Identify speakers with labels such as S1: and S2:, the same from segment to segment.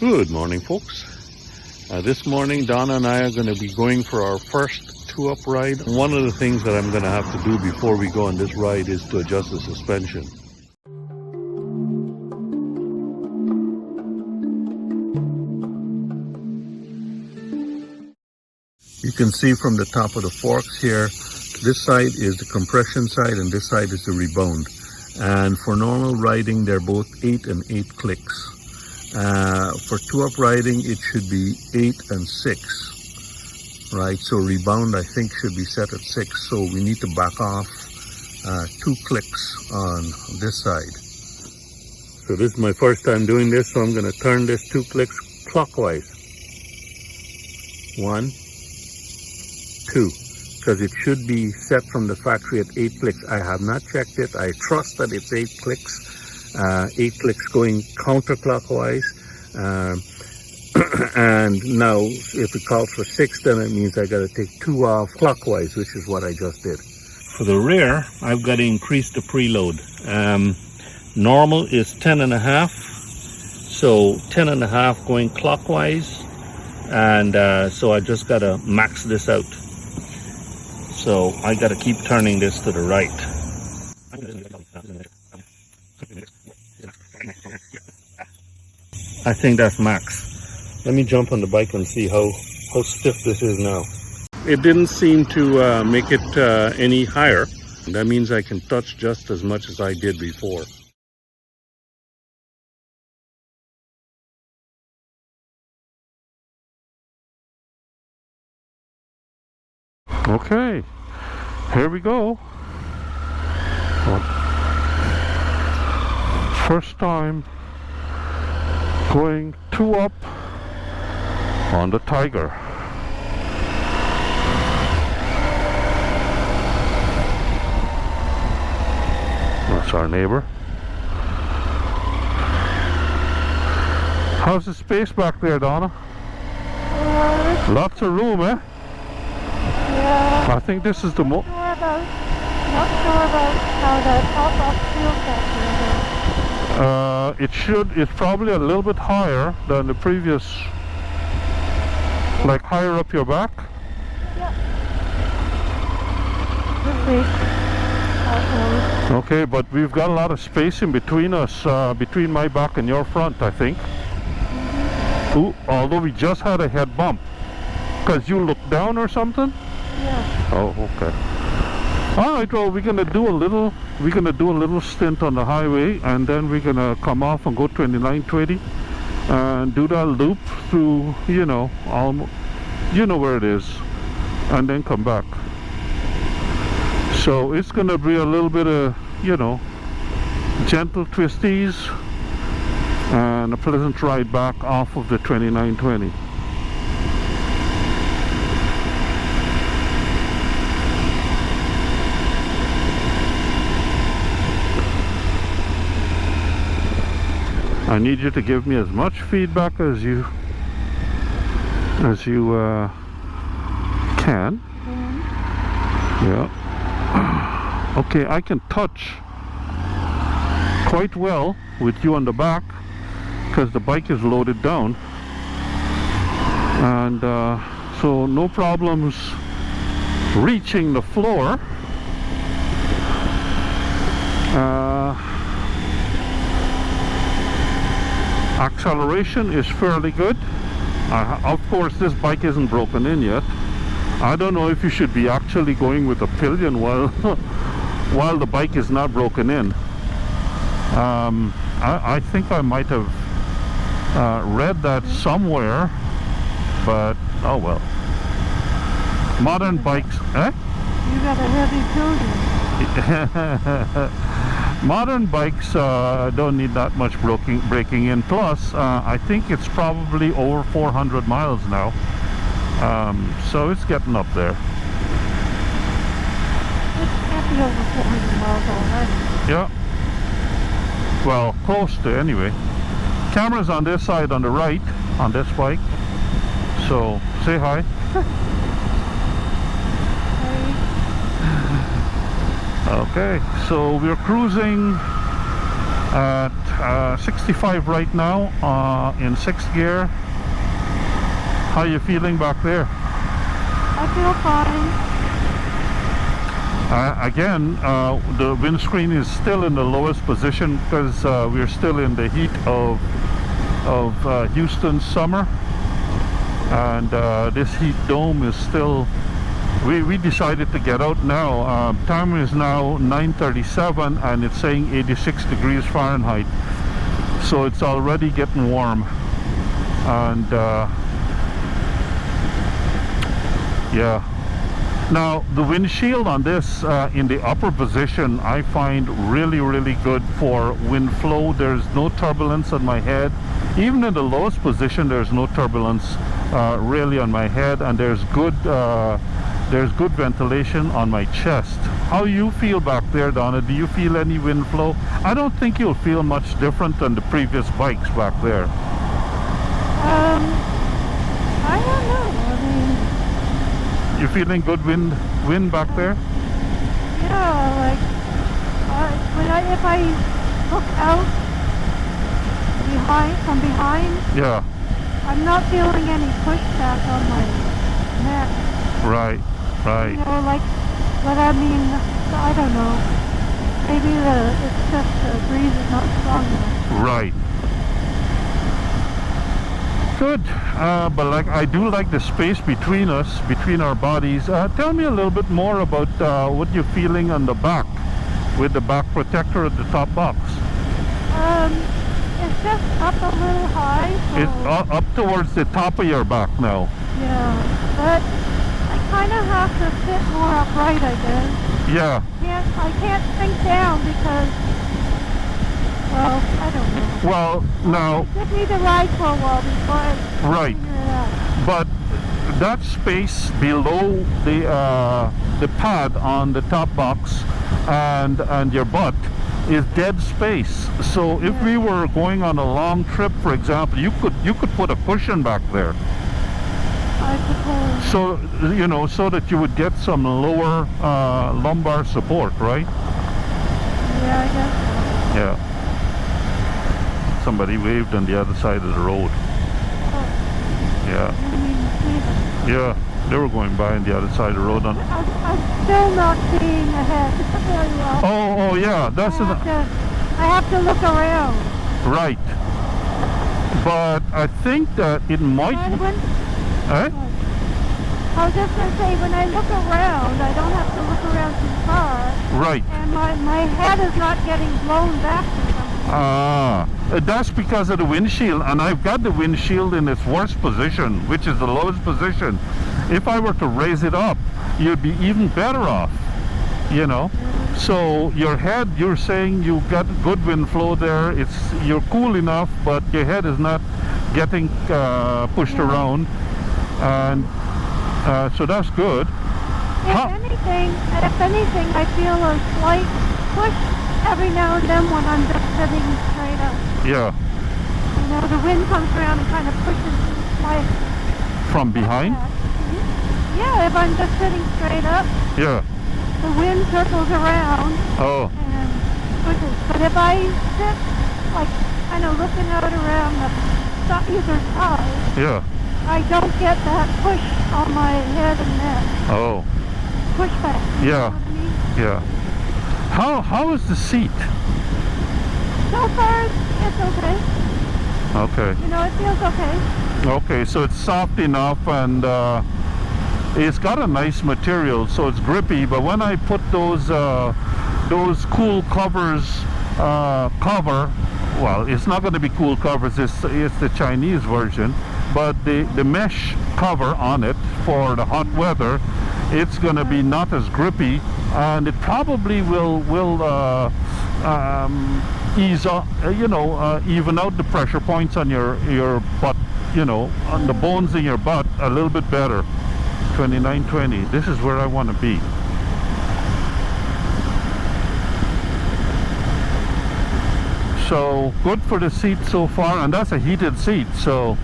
S1: Good morning, folks. This morning, Donna and I are going to be going for our first two-up ride. One of the things that I'm going to have to do before we go on this ride is to adjust the suspension. You can see from the top of the forks here, this side is the compression side and this side is the rebound. And for normal riding, they're both 8 and 8 clicks. For two-up riding, it should be 8 and 6, right? So rebound, I think, should be set at 6. So we need to back off 2 clicks on this side. So this is my first time doing this, so I'm going to turn this 2 clicks clockwise. 1, 2, because it should be set from the factory at 8 clicks. I have not checked it. I trust that it's 8 clicks. 8 clicks going counterclockwise, and now if it calls for 6, then it means I got to take 2 off clockwise, which is what I just did. For the rear, I've got to increase the preload. Normal is 10.5, so 10.5 going clockwise, and so I just got to max this out. So I got to keep turning this to the right. I think that's max. Let me jump on the bike and see how stiff this is now. It didn't seem to make it any higher. That means I can touch just as much as I did before. Okay, here we go. First time going 2 up on the Tiger. That's our neighbor. How's the space back there, Donna? Lots of room, eh?
S2: Yeah.
S1: I think this is the
S2: Not sure about how the top up feels back there.
S1: It's probably a little bit higher than the previous, like higher up your back.
S2: Yeah. This way.
S1: Okay, but we've got a lot of space in between us, between my back and your front, I think. Ooh, although we just had a head bump. Because you looked down or something?
S2: Yeah.
S1: Oh, okay. Alright, well, we're gonna do a little stint on the highway, and then we're gonna come off and go 2920 and do that loop through, you know where it is, and then come back. So it's gonna be a little bit of, gentle twisties and a pleasant ride back off of the 2920. I need you to give me as much feedback as you can. Yeah. Okay, I can touch quite well with you on the back because the bike is loaded down, and so no problems reaching the floor. Acceleration is fairly good. Of course, this bike isn't broken in yet. I don't know if you should be actually going with a Pillion while the bike is not broken in. I think I might have read that somewhere, but oh well. Modern bikes, eh?
S2: You got a heavy Pillion.
S1: Modern bikes don't need that much braking in. Plus, I think it's probably over 400 miles now. So it's getting up there.
S2: It's can't be over 400 miles already.
S1: Yeah. Well, close to anyway. Camera's on this side on the right, on this bike. So, say hi. Okay, so we're cruising At 65 right now, in 6th gear. How you feeling back there?
S2: I feel fine.
S1: Again, the windscreen is still in the lowest position because we're still in the heat of Houston summer, and this heat dome is still. We decided to get out now. Time is now 9:37, and it's saying 86 degrees Fahrenheit, so it's already getting warm, and yeah. Now the windshield on this in the upper position I find really good for wind flow. There's no turbulence on my head. Even in the lowest position there's no turbulence really on my head, and there's good ventilation on my chest. How you feel back there, Donna? Do you feel any wind flow? I don't think you'll feel much different than the previous bikes back there.
S2: I don't know. I mean,
S1: You feeling good wind back there?
S2: yeah, like if I look out from behind,
S1: Yeah.
S2: I'm not feeling any pushback on my neck.
S1: Right.
S2: You know, like, but I mean, I don't know. Maybe it's just the breeze is not strong enough.
S1: Right. Good. But like, I do like the space between us, between our bodies. Tell me a little bit more about what you're feeling on the back with the back protector at the top box.
S2: It's just up a little high. So,
S1: It's up towards the top of your back now.
S2: yeah, but I kind of have to sit more upright, I guess.
S1: Yeah.
S2: I can't sink down because, well, I don't know.
S1: Well, now.
S2: I just need to ride for a while before I
S1: Right.
S2: figure it out.
S1: But that space below the pad on the top box and your butt is dead space. So if we were going on a long trip, for example, you could put a cushion back there.
S2: I suppose.
S1: So so that you would get some lower lumbar support, right?
S2: Yeah, I guess so.
S1: Yeah. Somebody waved on the other side of the road.
S2: Oh,
S1: Yeah.
S2: I didn't even see them.
S1: Yeah. They were going by on the other side of the road.
S2: I'm still not seeing ahead very well.
S1: Oh yeah. That's
S2: I have to look around.
S1: right. But I think that it might.
S2: And when,
S1: Eh?
S2: I was just going to say, when I look around, I don't have to look around too far.
S1: Right.
S2: And my head is not getting blown back to something.
S1: That's because of the windshield, and I've got the windshield in its worst position, which is the lowest position. If I were to raise it up, you'd be even better off, So your head, you're saying you've got good wind flow there. You're cool enough, but your head is not getting pushed around, and so that's good.
S2: If anything, I feel a slight push every now and then when I'm just sitting straight up.
S1: Yeah.
S2: The wind comes around and kind of pushes my
S1: From behind?
S2: back. Yeah, if I'm just sitting straight up,
S1: Yeah.
S2: the wind circles around
S1: Oh.
S2: and pushes. But if I sit, like, kind of looking out around either side,
S1: Yeah.
S2: I don't get that push on my head and neck.
S1: Oh.
S2: Pushback. You
S1: Yeah.
S2: know what I mean?
S1: Yeah. How is the seat?
S2: So far, it's okay.
S1: Okay.
S2: It feels okay.
S1: Okay, so it's soft enough, and it's got a nice material, so it's grippy. But when I put those cool covers well, it's not going to be cool covers. It's the Chinese version, but the mesh cover on it for the hot weather, it's going to be not as grippy, and it probably will ease up, even out the pressure points on your butt, on the bones in your butt a little bit better. 2920. This is where I want to be. So good for the seat so far, and that's a heated seat. So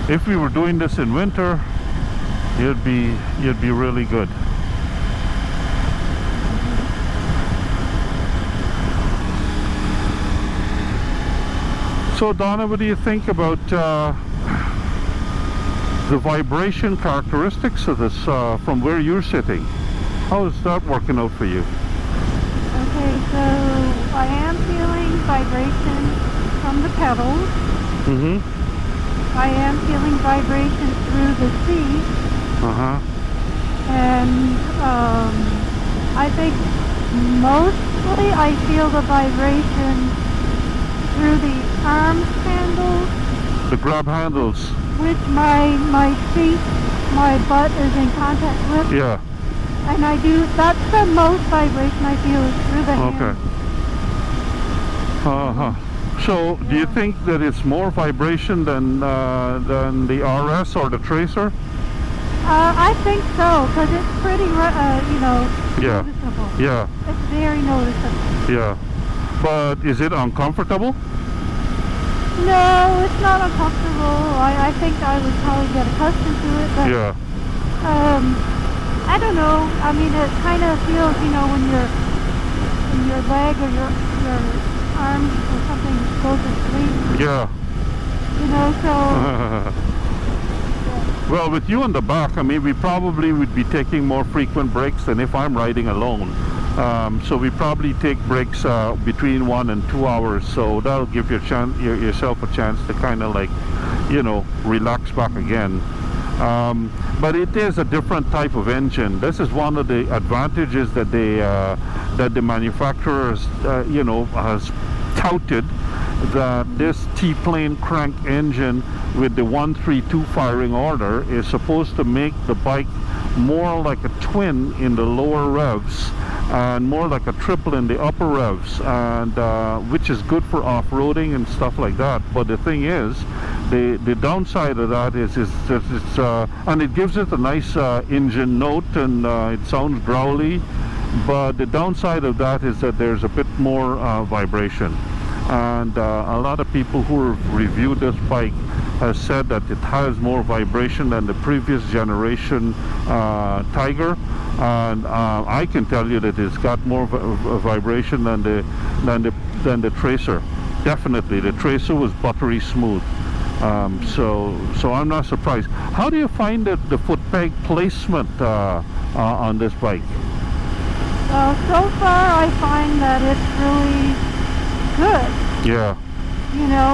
S1: if we were doing this in winter, you'd be really good. So Donna, what do you think about the vibration characteristics of this from where you're sitting? How is that working out for you?
S2: Okay, so I am feeling vibration from the pedals.
S1: Mm-hmm.
S2: I am feeling vibration through the seat.
S1: Uh-huh.
S2: And I think mostly I feel the vibration through the arm handles,
S1: The grab handles.
S2: which my feet, my butt is in contact with.
S1: Yeah.
S2: And that's the most vibration I feel is through the
S1: Okay.
S2: hands.
S1: Uh-huh. So do you think that it's more vibration than the RS or the Tracer?
S2: I think so, because it's pretty,
S1: Yeah.
S2: noticeable.
S1: Yeah.
S2: It's very noticeable.
S1: Yeah. But is it uncomfortable?
S2: No, it's not uncomfortable. I think I would probably get accustomed to it, but
S1: Yeah.
S2: I don't know. I mean, it kind of feels, when your leg or your arm or something goes to sleep.
S1: Yeah.
S2: So.
S1: Well, with you in the back, I mean, we probably would be taking more frequent breaks than if I'm riding alone. So we probably take breaks between 1 and 2 hours. So that'll give yourself a chance to kind of like, relax back again. But it is a different type of engine. This is one of the advantages that the manufacturers, has touted, that this T-plane crank engine with the 132 firing order is supposed to make the bike more like a twin in the lower revs and more like a triple in the upper revs, and which is good for off-roading and stuff like that. But the thing is, the downside of that is that it's and it gives it a nice engine note, and it sounds growly, but the downside of that is that there's a bit more vibration. And a lot of people who have reviewed this bike have said that it has more vibration than the previous generation Tiger, and I can tell you that it's got more vibration than the Tracer. Definitely, the Tracer was buttery smooth. So I'm not surprised. How do you find the foot peg placement on this bike?
S2: Well, so far I find that it's really good.
S1: Yeah.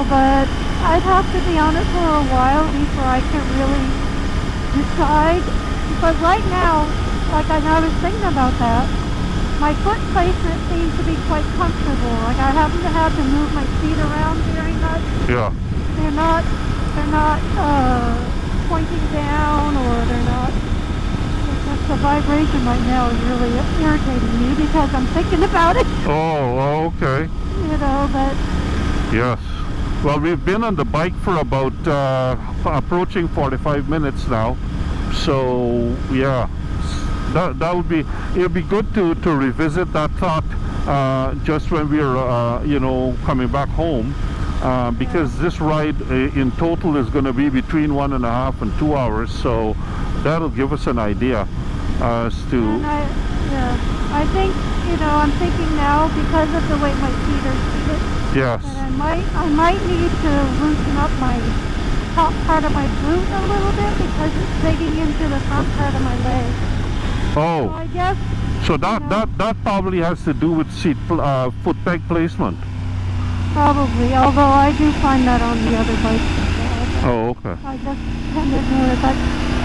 S2: But I'd have to be on it for a while before I can really decide. But right now, like I was thinking about that, my foot placement seems to be quite comfortable. Like I haven't had to move my feet around very much.
S1: Yeah.
S2: They're not pointing down, or they're not. Just the vibration right now is really irritating me because I'm thinking about it.
S1: Oh, okay.
S2: But
S1: yes. Well, we've been on the bike for about approaching 45 minutes now. So yeah, that would be, it would be good to revisit that thought just when we're coming back home, because this ride in total is going to be between 1.5 and 2 hours. So that'll give us an idea as to.
S2: And I think I'm thinking now, because of the way my feet are seated,
S1: Yes.
S2: that I might need to loosen up my top part of my boot a little bit, because it's digging into the front part of my leg.
S1: Oh.
S2: So I guess.
S1: So that probably has to do with foot peg placement.
S2: Probably, although I do find that on the other bikes as well.
S1: Oh, okay.
S2: I just tend to notice that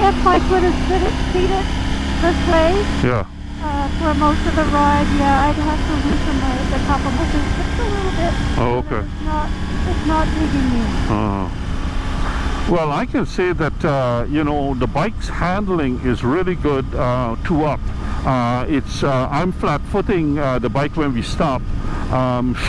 S2: if my foot is seated this way,
S1: Yeah.
S2: for most of the ride, I'd have to loosen the top of my boot just a little bit.
S1: Oh, okay.
S2: It's not digging in.
S1: Well, I can say that the bike's handling is really good two up. I'm flat footing the bike when we stop,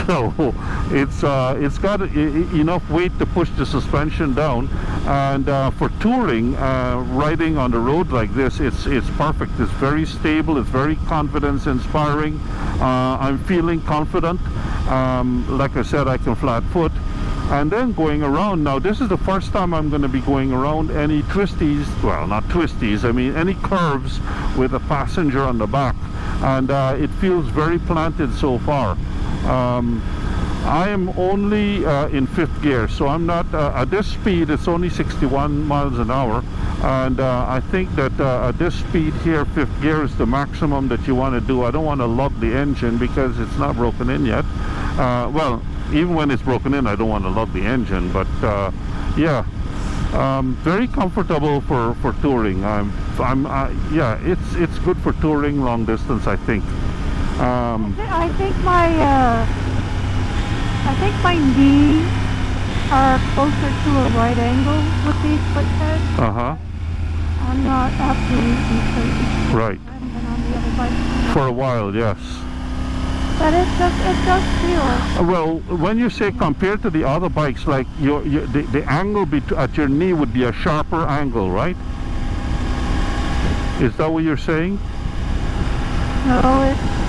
S1: so it's got enough weight to push the suspension down, and for touring, riding on the road like this, it's perfect. It's very stable. It's very confidence inspiring. I'm feeling confident. Like I said, I can flat foot. And then going around, now this is the first time I'm going to be going around any twisties, well, not twisties, I mean any curves with a passenger on the back, and it feels very planted so far. I am only in fifth gear, so I'm not at this speed. It's only 61 miles an hour, and I think that at this speed here, fifth gear is the maximum that you want to do. I don't want to lug the engine because it's not broken in yet. Well, even when it's broken in, I don't want to lug the engine, but yeah, very comfortable for touring. Yeah, it's good for touring long distance, I think.
S2: I think my knees are closer to a right angle with these foot pegs. I'm not absolutely certain.
S1: Right.
S2: I haven't been on the other bike
S1: For a while, yes.
S2: but it does feel.
S1: Well, when you say compared to the other bikes, like the angle at your knee would be a sharper angle, right? Is that what you're saying?
S2: No, it's.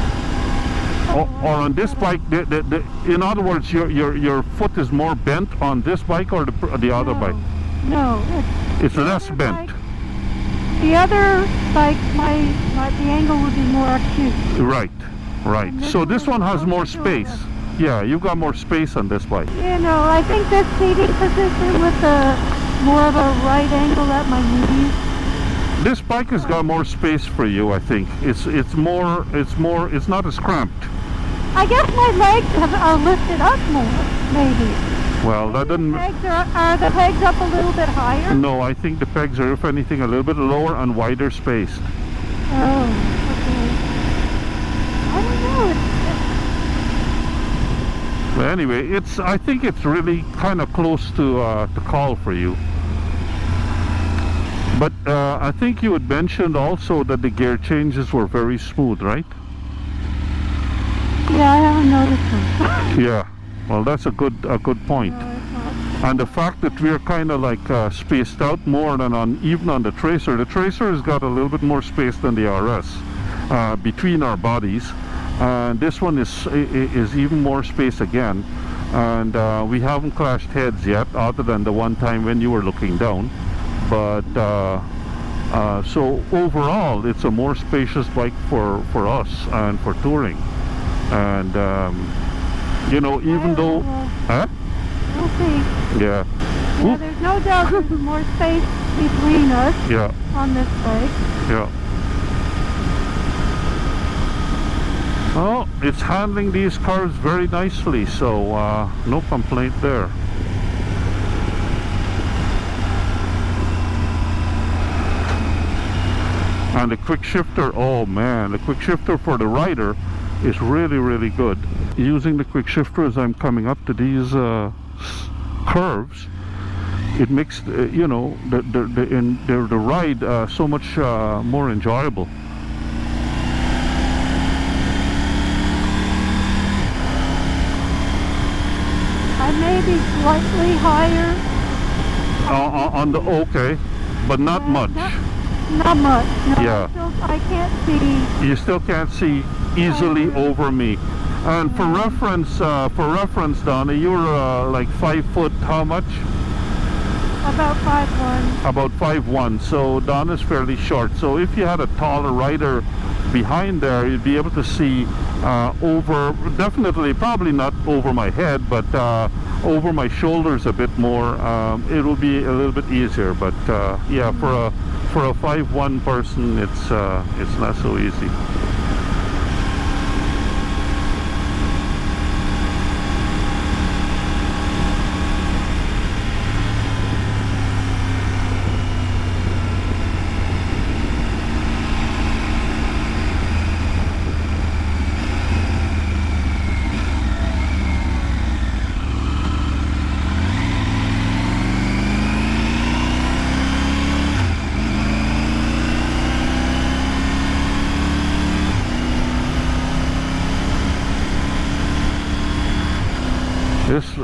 S1: Or on this bike, in other words, your foot is more bent on this bike or the other bike?
S2: No,
S1: it's less bent.
S2: The other bike, the angle would be more acute.
S1: Right. So this one has more space. Yeah, you've got more space on this bike.
S2: You know, I think this seating position with more of a right angle at my knees.
S1: This bike has got more space for you, I think. It's not as cramped.
S2: I guess my legs are lifted up more, maybe.
S1: Well, that doesn't...
S2: Are the pegs up a little bit higher?
S1: No, I think the pegs are, if anything, a little bit lower and wider spaced.
S2: Oh, okay. I don't know.
S1: But anyway, I think it's really kind of close to call for you. But I think you had mentioned also that the gear changes were very smooth, right?
S2: Yeah, I haven't noticed them.
S1: Yeah, well, that's a good point.
S2: No, it's not.
S1: And the fact that we're kind of like spaced out more than even on the Tracer. The Tracer has got a little bit more space than the RS between our bodies, and this one is even more space again. And we haven't clashed heads yet, other than the one time when you were looking down. But so overall, it's a more spacious bike for us and for touring. And you know, even though,
S2: We'll see.
S1: yeah.
S2: Yeah, there's no doubt there's more space between us.
S1: Yeah.
S2: On this bike.
S1: Yeah. Oh, it's handling these curves very nicely, so no complaint there. And the quick shifter, oh man, the quick shifter for the rider is really, really good. Using the quick shifter as I'm coming up to these curves, it makes you know, the ride so much more enjoyable.
S2: I may be slightly higher.
S1: On the okay, but not much.
S2: Not much. No,
S1: Yeah.
S2: I can't see.
S1: You still can't see easily over me. And for reference, Donna, you're like 5 foot. How much?
S2: About 5'1".
S1: About 5'1". So Donna's fairly short. So if you had a taller rider behind there, you'd be able to see over. Definitely, probably not over my head, but over my shoulders a bit more. It will be a little bit easier. But yeah, for a 5'1" person, it's not so easy. This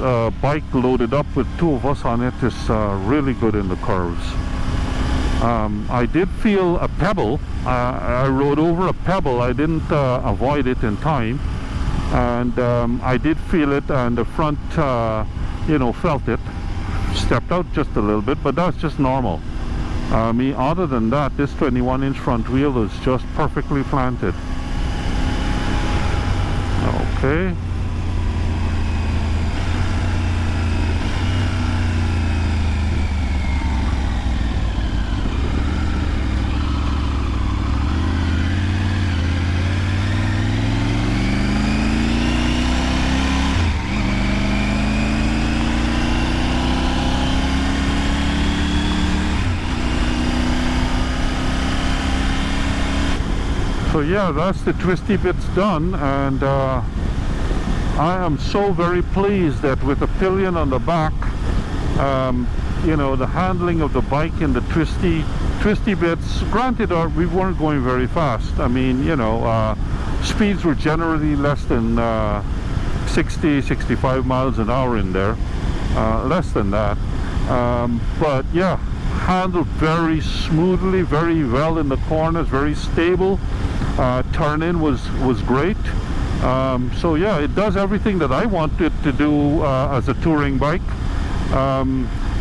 S1: bike loaded up with 2 of us on it is really good in the curves. I did feel a pebble. I rode over a pebble. I didn't avoid it in time, and I did feel it, and the front, you know, felt it. Stepped out just a little bit, but that's just normal. I mean, other than that, this 21-inch front wheel is just perfectly planted. Okay. So yeah, that's the twisty bits done, and I am so very pleased that with the pillion on the back, you know, the handling of the bike and the twisty bits, granted we weren't going very fast. I mean, you know, speeds were generally less than 60-65 miles an hour in there, less than that, but yeah, handled very smoothly, very well in the corners, very stable. Turn in was great. So yeah, it does everything that I want it to do as a touring bike.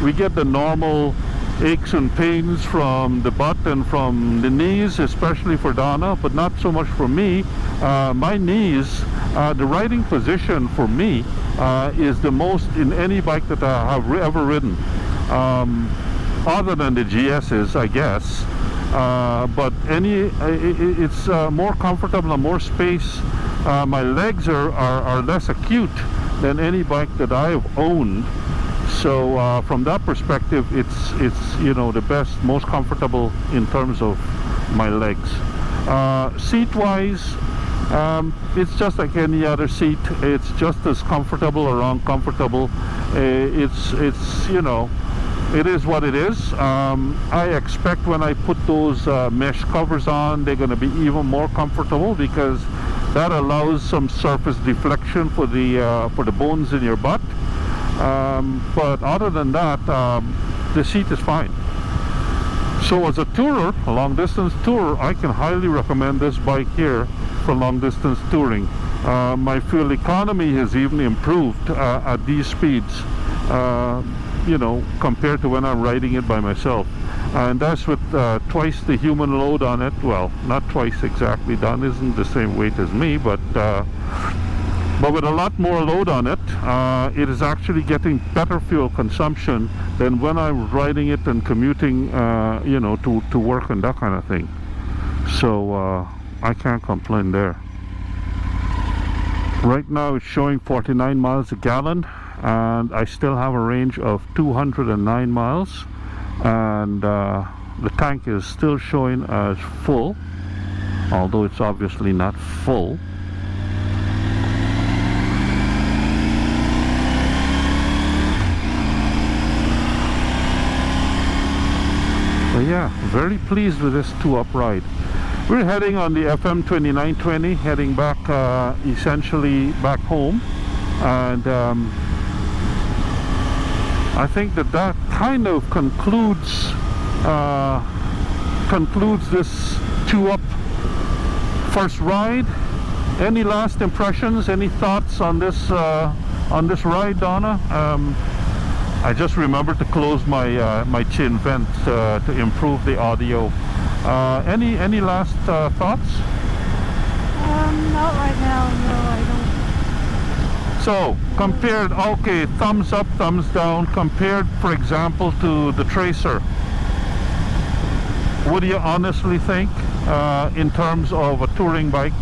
S1: We get the normal aches and pains from the butt and from the knees, especially for Donna, but not so much for me. My knees, the riding position for me is the most in any bike that I have ever ridden, other than the GS's, I guess. But it's more comfortable and more space. My legs are less acute than any bike that I have owned. So from that perspective, it's you know, the best, most comfortable in terms of my legs. Seat wise, it's just like any other seat. It's just as comfortable or uncomfortable. It's you know, it is what it is. I expect when I put those mesh covers on, they're going to be even more comfortable, because that allows some surface deflection for the bones in your butt. But other than that, the seat is fine. So as a tourer, a long distance tourer, I can highly recommend this bike here for long distance touring. My fuel economy has even improved at these speeds, you know, compared to when I'm riding it by myself. And that's with twice the human load on it. Well, not twice exactly. Don isn't the same weight as me, but with a lot more load on it, it is actually getting better fuel consumption than when I'm riding it and commuting, you know, to work and that kind of thing. So I can't complain there. Right now it's showing 49 miles a gallon, and I still have a range of 209 miles, and the tank is still showing as full, although it's obviously not full. But yeah, very pleased with this 2-up ride. We're heading on the FM 2920, heading back essentially back home, and I think that kind of concludes this 2-up first ride. Any last impressions? Any thoughts on this ride, Donna? I just remembered to close my my chin vent to improve the audio. Any last thoughts?
S2: Not right now. No, I don't.
S1: So compared, okay, thumbs up, thumbs down. Compared, for example, to the Tracer, what do you honestly think in terms of a touring bike?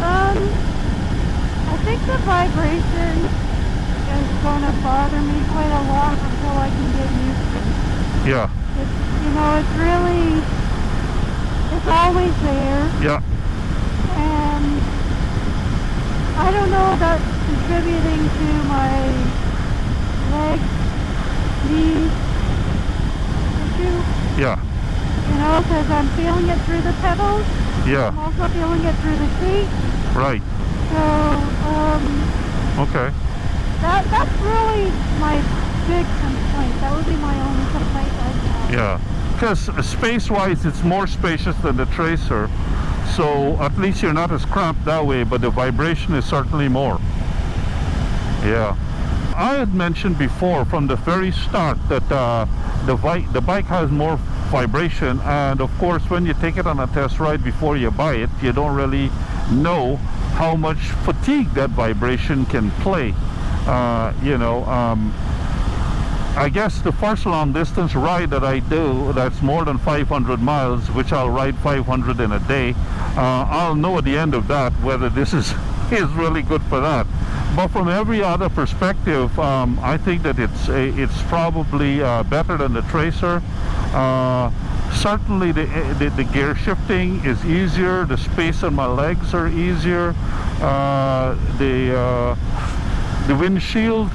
S2: I think the vibration is going to bother me quite a lot until I can get used to it.
S1: Yeah.
S2: You know, it's really, it's always there.
S1: Yeah.
S2: And I don't know if that's contributing to my legs, knees issue.
S1: Yeah.
S2: You know, because I'm feeling it through the pedals.
S1: Yeah.
S2: I'm also feeling it through the seat.
S1: Right.
S2: So,
S1: okay.
S2: That's really my big complaint. That would be my only complaint right now.
S1: Yeah, because space-wise, it's more spacious than the Tracer, so at least you're not as cramped that way, but the vibration is certainly more. Yeah. I had mentioned before from the very start that the bike has more vibration, and of course when you take it on a test ride before you buy it, you don't really know how much fatigue that vibration can play. You know, I guess the first long distance ride that I do, that's more than 500 miles, which I'll ride 500 in a day, I'll know at the end of that whether this is really good for that. But from every other perspective, I think that it's probably better than the Tracer. certainly the gear shifting is easier, the space on my legs are easier, the windshield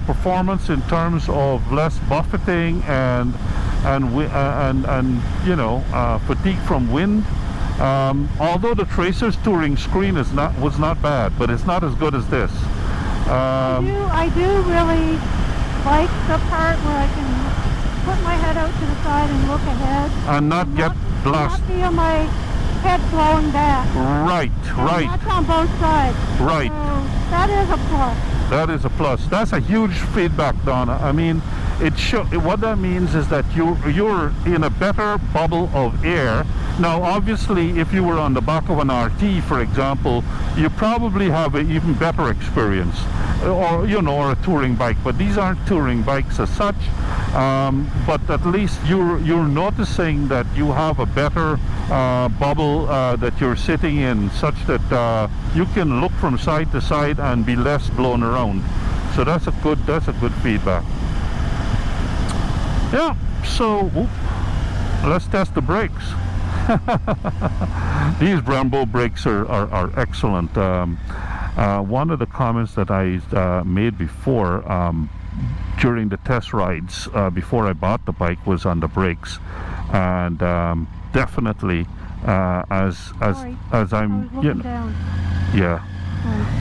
S1: performance in terms of less buffeting and you know, fatigue from wind. Although the Tracer's touring screen was not bad, but it's not as good as this.
S2: I do really like the part where I can put my head out to the side and look ahead.
S1: And not get blasted.
S2: Not feel my head blowing back.
S1: Right, right.
S2: That's on both sides.
S1: Right.
S2: So that is a plus.
S1: That is a plus. That's a huge feedback, Donna. I mean, what that means is that you're in a better bubble of air. Now, obviously, if you were on the back of an RT, for example, you probably have an even better experience, or you know, or a touring bike. But these aren't touring bikes as such. But at least you're noticing that you have a better bubble that you're sitting in, such that you can look from side to side and be less blown around. So that's a good feedback. Yeah. So let's test the brakes. These Brembo brakes are excellent. One of the comments that I made before during the test rides before I bought the bike was on the brakes, and definitely as I'm, you know,
S2: down.
S1: yeah,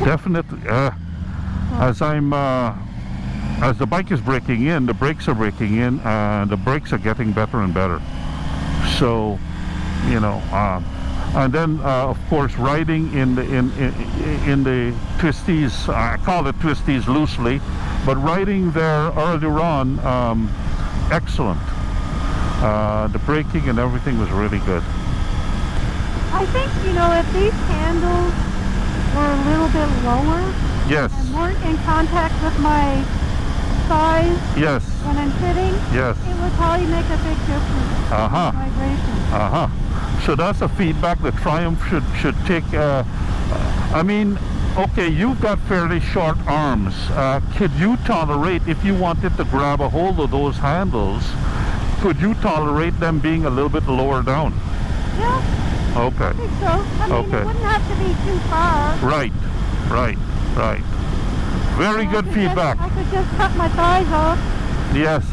S1: definitely as the bike is braking in, the brakes are braking in, and the brakes are getting better and better. So, you know, and then of course riding in the twisties, I call it twisties loosely, but riding there earlier on, excellent. The braking and everything was really good.
S2: I think, you know, if these handles were a little bit lower,
S1: yes,
S2: and weren't in contact with my thighs,
S1: yes,
S2: when I'm sitting,
S1: yes,
S2: it would probably make a big difference. Vibration.
S1: So that's a feedback that Triumph should take. I mean, okay, you've got fairly short arms. Could you tolerate, if you wanted to grab a hold of those handles, could you tolerate them being a little bit lower down?
S2: Yeah.
S1: Okay.
S2: I think so. I mean,
S1: Okay.
S2: it wouldn't have to be too far.
S1: Right. Very good feedback.
S2: I could just cut my thighs off.
S1: Yes.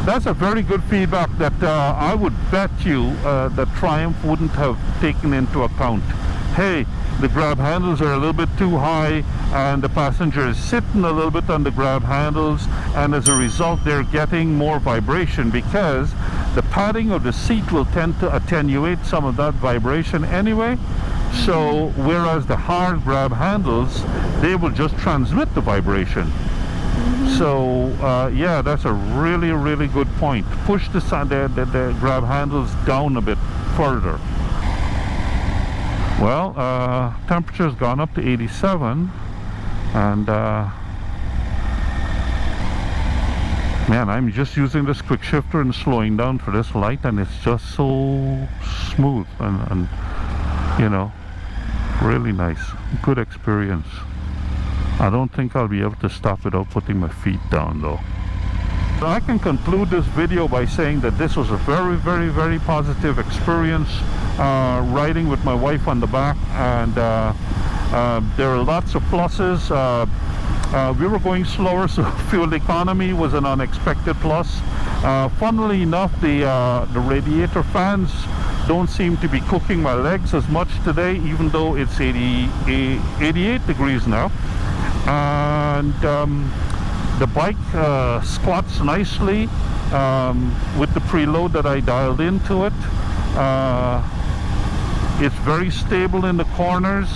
S1: That's a very good feedback that I would bet you that Triumph wouldn't have taken into account. Hey, the grab handles are a little bit too high and the passenger is sitting a little bit on the grab handles, and as a result they're getting more vibration because the padding of the seat will tend to attenuate some of that vibration anyway. So whereas the hard grab handles, they will just transmit the vibration. So yeah, that's a really good point. Push the grab handles down a bit further. Well, temperature's gone up to 87, and man, I'm just using this quick shifter and slowing down for this light, and it's just so smooth and you know, really nice. Good experience. I don't think I'll be able to stop without putting my feet down though. I can conclude this video by saying that this was a very positive experience riding with my wife on the back, and there are lots of pluses. We were going slower, so fuel economy was an unexpected plus. Funnily enough, the radiator fans don't seem to be cooking my legs as much today, even though it's 88 degrees now. And the bike squats nicely with the preload that I dialed into it. It's very stable in the corners.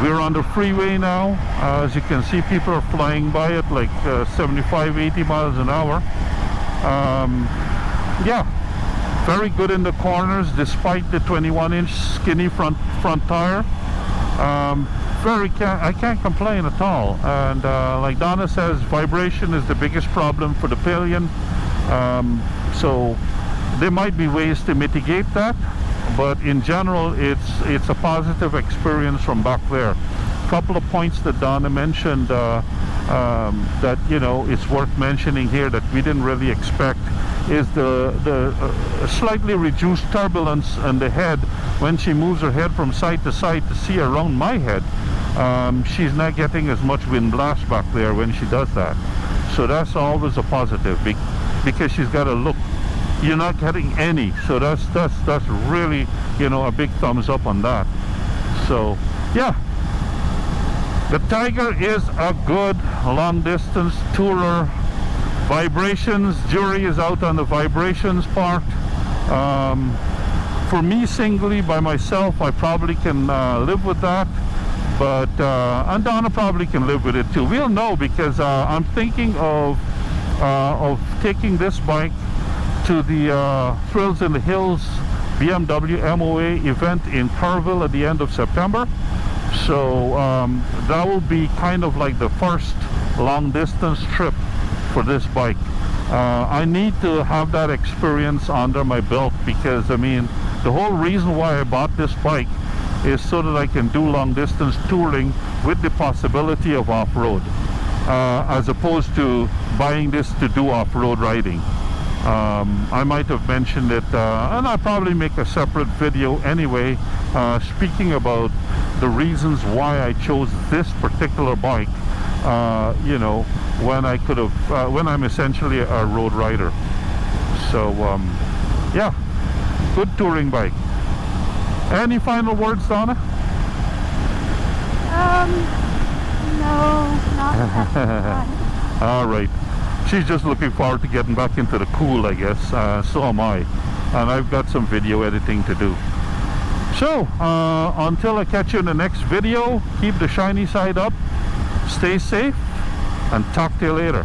S1: We're on the freeway now. As you can see, people are flying by at like 75, 80 miles an hour. Yeah, very good in the corners despite the 21-inch skinny front tire. I can't complain at all. And like Donna says, vibration is the biggest problem for the Pillion. So there might be ways to mitigate that, but in general it's a positive experience from back there. A couple of points that Donna mentioned, that, you know, it's worth mentioning here that we didn't really expect is the slightly reduced turbulence in the head when she moves her head from side to side to see around my head. She's not getting as much wind blast back there when she does that. So that's always a positive, because she's got to look. You're not getting any. So that's really, you know, a big thumbs up on that. So yeah, the Tiger is a good long distance tourer. Vibrations, jury is out on the vibrations part. For me singly by myself, I probably can live with that, but and Donna probably can live with it too. We'll know, because I'm thinking of taking this bike to the Thrills in the Hills BMW MOA event in Carville at the end of September. So that will be kind of like the first long distance trip for this bike. I need to have that experience under my belt, because I mean, the whole reason why I bought this bike is so that I can do long distance touring with the possibility of off-road, as opposed to buying this to do off-road riding. I might have mentioned it, and I'll probably make a separate video anyway, speaking about the reasons why I chose this particular bike, you know, when I could have, when I'm essentially a road rider. So yeah, good touring bike. Any final words, Donna?
S2: No, not at that.
S1: All right. She's just looking forward to getting back into the cool, I guess. So am I. And I've got some video editing to do. So, until I catch you in the next video, keep the shiny side up, stay safe, and talk to you later.